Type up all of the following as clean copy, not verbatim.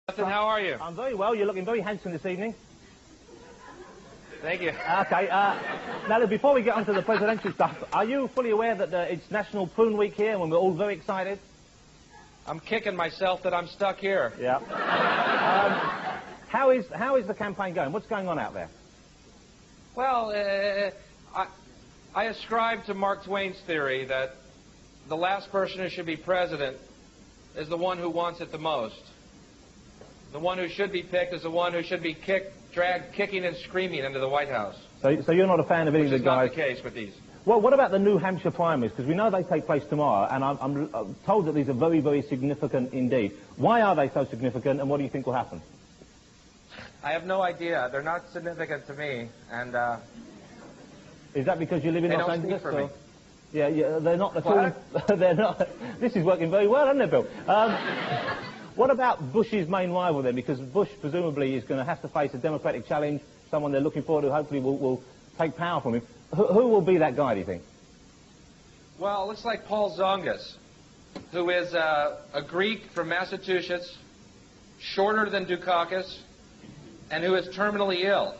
Justin, how are you? I'm very well. You're looking very handsome this evening. Thank you. Okay. Now, before we get onto the presidential stuff, are you fully aware that it's National Pruneweek here and we're all very excited? I'm kicking myself that I'm stuck here. Yeah. How is the campaign going? What's going on out there? Well, I ascribe to Mark Twain's theory that the last person who should be president is the one who wants it the most. The one who should be picked is the one who should be dragged kicking and screaming into the White House. So you're not a fan of any of the guys? Which is not the case with these. Well, what about the New Hampshire primaries? Because we know they take place tomorrow, and I'm told that these are very, very significant indeed. Why are they so significant, and what do you think will happen? I have no idea. They're not significant to me, and... Is that because you live in Los Angeles? For me. Yeah, they're not at all... They're not... This is working very well, isn't it, Bill? What about Bush's main rival then? Because Bush presumably is going to have to face a Democratic challenge, someone they're looking forward to hopefully will take power from him. Who will be that guy, do you think? Well, it looks like Paul Zongas, who is a Greek from Massachusetts, shorter than Dukakis, and who is terminally ill.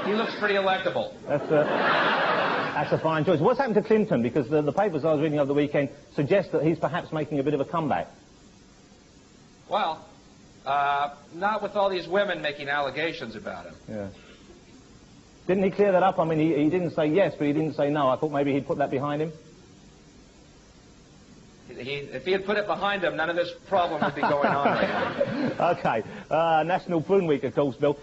He looks pretty electable. That's a fine choice. What's happened to Clinton? Because the papers I was reading over the weekend suggest that he's perhaps making a bit of a comeback. Well, not with all these women making allegations about him. Yeah. Didn't he clear that up? I mean, he didn't say yes, but he didn't say no. I thought maybe he'd put that behind him. If he had put it behind him, none of this problem would be going on right now. Okay. National Pruneweek, of course, Bill.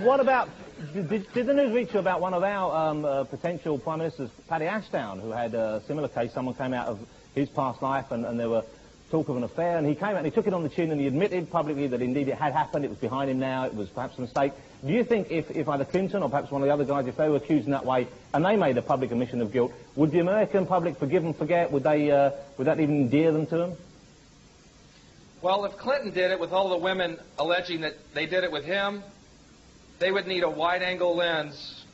What about... Did the news reach you about one of our potential Prime Ministers, Paddy Ashdown, who had a similar case? Someone came out of his past life and there were talk of an affair, and he came out and he took it on the chin and he admitted publicly that indeed it had happened, it was behind him now, it was perhaps a mistake. Do you think if either Clinton or perhaps one of the other guys, if they were accused in that way and they made a public admission of guilt, would the American public forgive and forget? Would that even endear them to them? Well, if Clinton did it with all the women alleging that they did it with him, they would need a wide-angle lens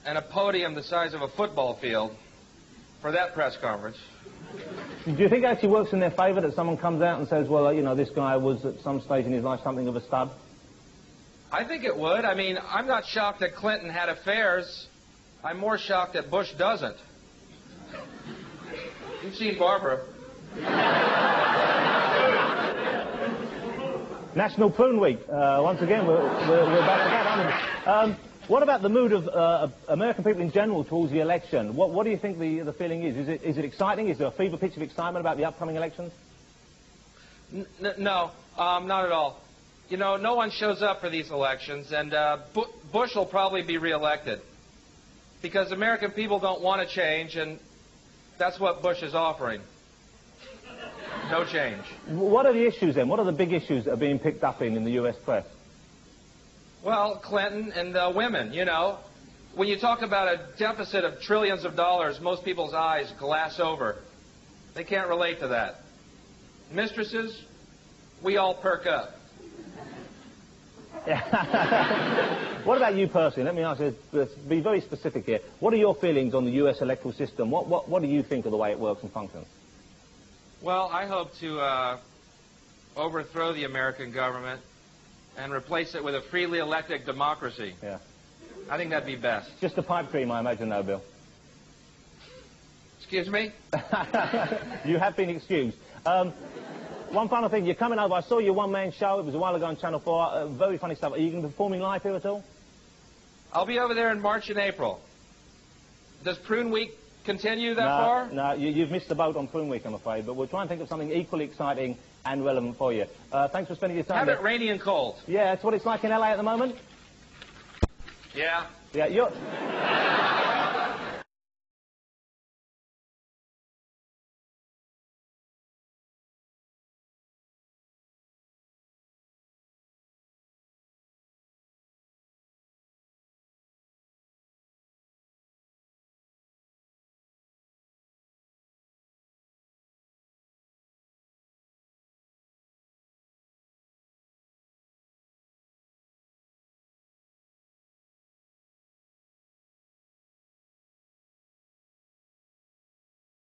and a podium the size of a football field for that press conference. Do you think it actually works in their favor that someone comes out and says, well, you know, this guy was at some stage in his life something of a stud? I think it would. I mean, I'm not shocked that Clinton had affairs. I'm more shocked that Bush doesn't. You've seen Barbara. National Pruneweek. Once again, we're back again, aren't we? What about the mood of American people in general towards the election? What do you think the feeling is? Is it exciting? Is there a fever pitch of excitement about the upcoming elections? No, not at all. You know, no one shows up for these elections, and Bush will probably be reelected because American people don't want to change, and that's what Bush is offering. No change. What are the issues then? What are the big issues that are being picked up in the U.S. press? Well, Clinton and women, you know. When you talk about a deficit of trillions of dollars, most people's eyes glass over. They can't relate to that. Mistresses, we all perk up. What about you personally? Let me ask you, be very specific here. What are your feelings on the U.S. electoral system? What do you think of the way it works and functions? Well, I hope to overthrow the American government and replace it with a freely elected democracy. Yeah. I think that'd be best. Just a pipe dream, I imagine, though, Bill. Excuse me? You have been excused. One final thing. You're coming over. I saw your one-man show. It was a while ago on Channel 4. Very funny stuff. Are you going to be performing live here at all? I'll be over there in March and April. Does Pruneweek continue that far? No, you've missed the boat on Pruneweek, I'm afraid. But we'll try and think of something equally exciting and relevant for you. Thanks for spending your time. Have it rainy and cold. Yeah, that's what it's like in LA at the moment. Yeah. Yeah, you're...